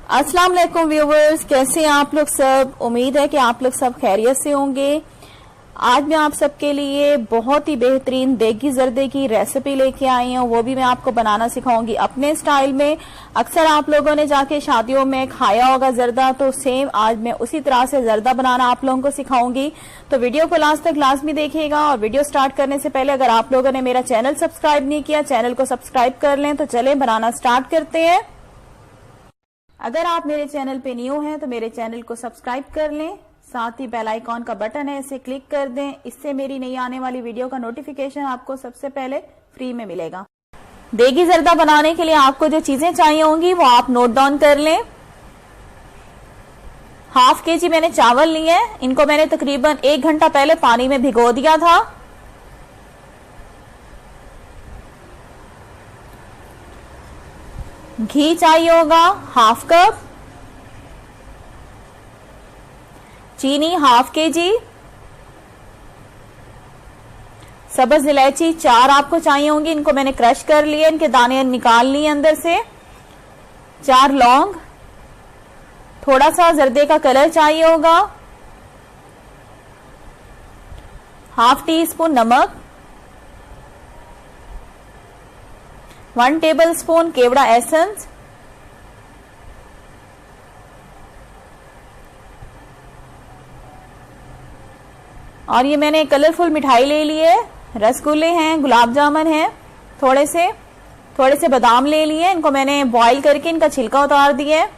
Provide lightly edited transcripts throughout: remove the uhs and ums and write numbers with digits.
अस्सलाम वालेकुम व्यूवर्स, कैसे हैं आप लोग सब। उम्मीद है कि आप लोग सब खैरियत से होंगे। आज मैं आप सबके लिए बहुत ही बेहतरीन देगी जर्दे की रेसिपी लेके आई हूँ। वो भी मैं आपको बनाना सिखाऊंगी अपने स्टाइल में। अक्सर आप लोगों ने जाके शादियों में खाया होगा जर्दा, तो सेम आज मैं उसी तरह से जर्दा बनाना आप लोगों को सिखाऊंगी। तो वीडियो को लास्ट तक लाजमी देखिएगा। और वीडियो स्टार्ट करने से पहले अगर आप लोगों ने मेरा चैनल सब्सक्राइब नहीं किया, चैनल को सब्सक्राइब कर लें। तो चले बनाना स्टार्ट करते हैं। अगर आप मेरे चैनल पे न्यू हैं तो मेरे चैनल को सब्सक्राइब कर लें, साथ ही बेल आइकॉन का बटन है इसे क्लिक कर दें। इससे मेरी नई आने वाली वीडियो का नोटिफिकेशन आपको सबसे पहले फ्री में मिलेगा। देगी जर्दा बनाने के लिए आपको जो चीजें चाहिए होंगी वो आप नोट डाउन कर लें। हाफ केजी मैंने चावल लिए हैं। इनको मैंने तकरीबन 1 घंटा पहले पानी में भिगो दिया था। घी चाहिए होगा हाफ कप, चीनी हाफ केजी, सब्ज इलायची 4 आपको चाहिए होंगी। इनको मैंने क्रश कर लिए, इनके दाने निकाल लिए अंदर से। 4 लौंग, थोड़ा सा जर्दे का कलर चाहिए होगा, हाफ टी स्पून नमक, 1 टेबल स्पून केवड़ा एसेंस, और ये मैंने कलरफुल मिठाई ले ली है। रसगुल्ले हैं, गुलाब जामुन हैं, थोड़े से बादाम ले लिए। इनको मैंने बॉईल करके इनका छिलका उतार दिया है।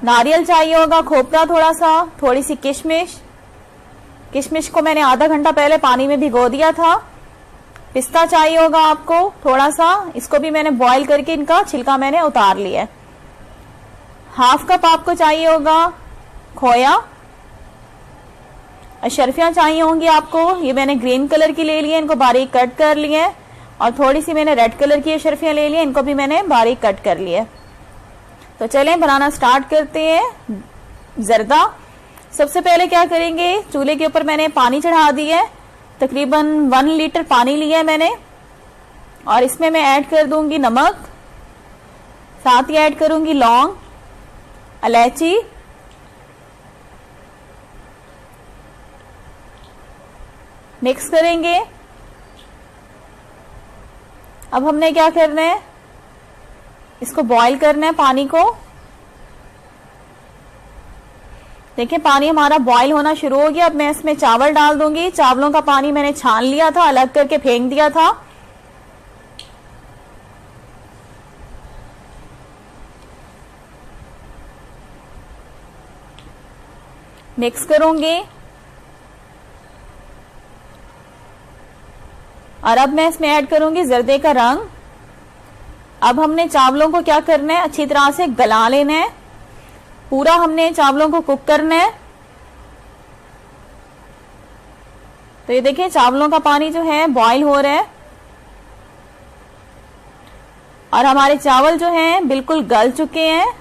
नारियल चाहिए होगा, खोपरा थोड़ा सा, थोड़ी सी किशमिश को मैंने आधा घंटा पहले पानी में भिगो दिया था। पिस्ता चाहिए होगा आपको थोड़ा सा, इसको भी मैंने बॉईल करके इनका छिलका मैंने उतार लिया है। हाफ कप आपको चाहिए होगा खोया। अशरफियां चाहिए होंगी आपको, ये मैंने ग्रीन कलर की ले ली है, इनको बारीक कट कर लिए है। और थोड़ी सी मैंने रेड कलर की अशरफियां ले ली है, इनको भी मैंने बारीक कट कर लिया है। तो चलें बनाना स्टार्ट करते हैं जर्दा। सबसे पहले क्या करेंगे, चूल्हे के ऊपर मैंने पानी चढ़ा दिया है। तकरीबन 1 लीटर पानी लिया है मैंने, और इसमें मैं ऐड कर दूंगी नमक, साथ ही ऐड करूंगी लौंग, इलायची, मिक्स करेंगे। अब हमने क्या करना है, इसको बॉईल करना है पानी को। देखिए पानी हमारा बॉईल होना शुरू हो गया। अब मैं इसमें चावल डाल दूंगी। चावलों का पानी मैंने छान लिया था, अलग करके फेंक दिया था। मिक्स करूंगी। और अब मैं इसमें ऐड करूंगी जर्दे का रंग। अब हमने चावलों को क्या करना है, अच्छी तरह से गला लेना है। पूरा हमने चावलों को कुक करना है। तो ये देखिए चावलों का पानी जो है बॉईल हो रहा है, और हमारे चावल जो हैं बिल्कुल गल चुके हैं।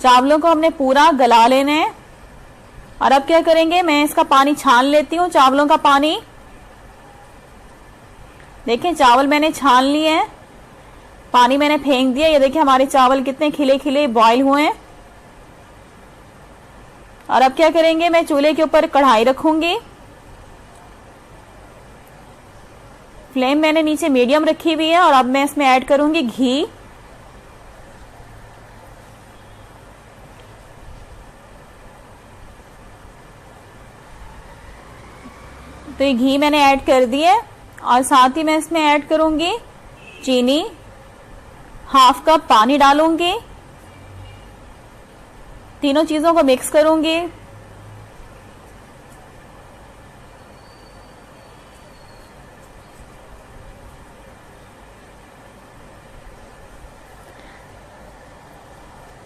चावलों को हमने पूरा गला लेना है। और अब क्या करेंगे, मैं इसका पानी छान लेती हूँ, चावलों का पानी। देखिए चावल मैंने छान लिए हैं, पानी मैंने फेंक दिया। ये देखिए हमारे चावल कितने खिले खिले बॉईल हुए हैं। और अब क्या करेंगे, मैं चूल्हे के ऊपर कढ़ाई रखूंगी। फ्लेम मैंने नीचे मीडियम रखी हुई है। और अब मैं इसमें ऐड करूंगी घी। तो ये घी मैंने ऐड कर दिए। और साथ ही मैं इसमें ऐड करूंगी चीनी, हाफ कप पानी डालूंगी। तीनों चीजों को मिक्स करूंगी।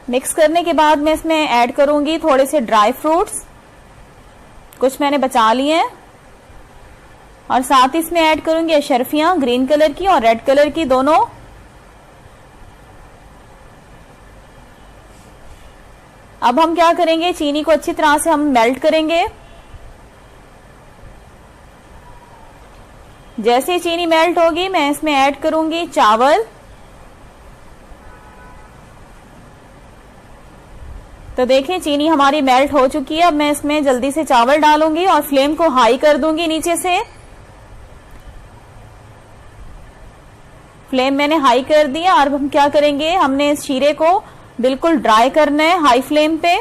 मिक्स करने के बाद मैं इसमें ऐड करूंगी थोड़े से ड्राई फ्रूट्स, कुछ मैंने बचा लिए हैं। और साथ ही इसमें ऐड करूंगी अशरफियां, ग्रीन कलर की और रेड कलर की दोनों। अब हम क्या करेंगे, चीनी को अच्छी तरह से हम मेल्ट करेंगे। जैसे ही चीनी मेल्ट होगी मैं इसमें ऐड करूंगी चावल, तो देखिए चीनी हमारी मेल्ट हो चुकी है। अब मैं इसमें जल्दी से चावल डालूंगी और फ्लेम को हाई कर दूंगी। नीचे से फ्लेम मैंने हाई कर दिया। और हम क्या करेंगे, हमने इस शीरे को बिल्कुल ड्राई करना है हाई फ्लेम पे।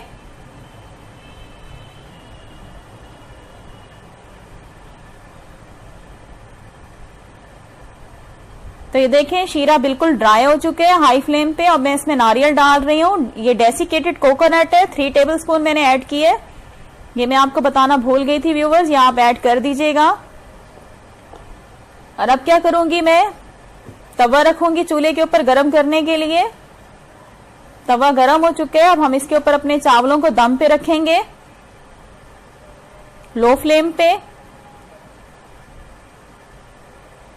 तो ये देखें शीरा बिल्कुल ड्राई हो चुके हैं हाई फ्लेम पे। अब मैं इसमें नारियल डाल रही हूँ। ये डेसिकेटेड कोकोनट है, 3 टेबलस्पून मैंने ऐड की है। ये मैं आपको बताना भूल गई थी व्यूवर्स, ये आप ऐड कर दीजिएगा। और अब क्या करूंगी, मैं तवा रखूंगी चूल्हे के ऊपर गरम करने के लिए। तवा गरम हो चुका है। अब हम इसके ऊपर अपने चावलों को दम पे रखेंगे लो फ्लेम पे।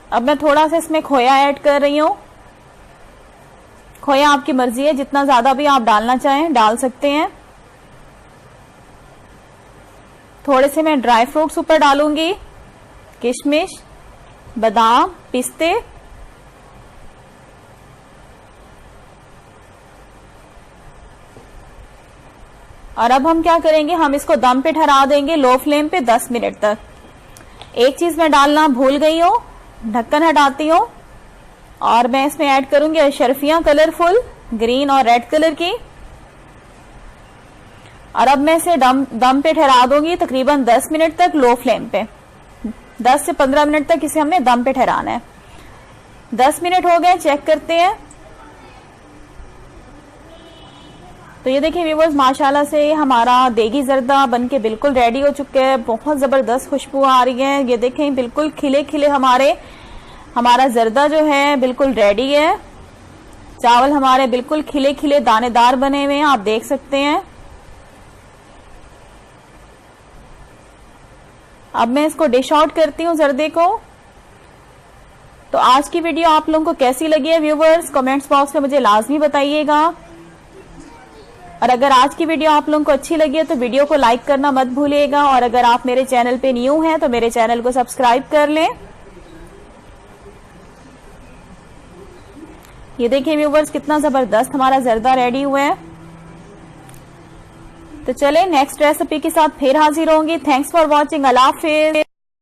अब मैं थोड़ा सा इसमें खोया ऐड कर रही हूं। खोया आपकी मर्जी है, जितना ज्यादा भी आप डालना चाहें डाल सकते हैं। थोड़े से मैं ड्राई फ्रूट्स ऊपर डालूंगी, किशमिश, बादाम, पिस्ते। और अब हम क्या करेंगे, हम इसको दम पे ठहरा देंगे लो फ्लेम पे 10 मिनट तक। एक चीज मैं डालना भूल गई हूं, ढक्कन हटाती हूँ और मैं इसमें ऐड करूंगी अशरफियां कलरफुल ग्रीन और रेड कलर की। और अब मैं इसे दम पे ठहरा दूंगी तकरीबन 10 मिनट तक लो फ्लेम पे। 10 से 15 मिनट तक इसे हमने दम पे ठहराना है। 10 मिनट हो गए, चेक करते हैं। तो ये देखिए व्यूअर्स, माशाल्लाह से हमारा देगी जर्दा बनके बिल्कुल रेडी हो चुका है। बहुत जबरदस्त खुशबू आ रही है। ये देखें बिल्कुल खिले खिले हमारा जर्दा जो है बिल्कुल रेडी है। चावल हमारे बिल्कुल खिले खिले दानेदार बने हुए हैं, आप देख सकते हैं। अब मैं इसको डिश आउट करती हूँ जर्दे को। तो आज की वीडियो आप लोगों को कैसी लगी है व्यूअर्स, कमेंट्स बॉक्स में मुझे लाजमी बताइएगा। और अगर आज की वीडियो आप लोगों को अच्छी लगी है तो वीडियो को लाइक करना मत भूलिएगा। और अगर आप मेरे चैनल पे न्यू हैं तो मेरे चैनल को सब्सक्राइब कर लें। ये देखिए व्यूअर्स, कितना जबरदस्त हमारा जर्दा रेडी हुआ है। तो चले नेक्स्ट रेसिपी के साथ फिर हाजिर होंगी। Thanks for watching. अल्लाह हाफिज़।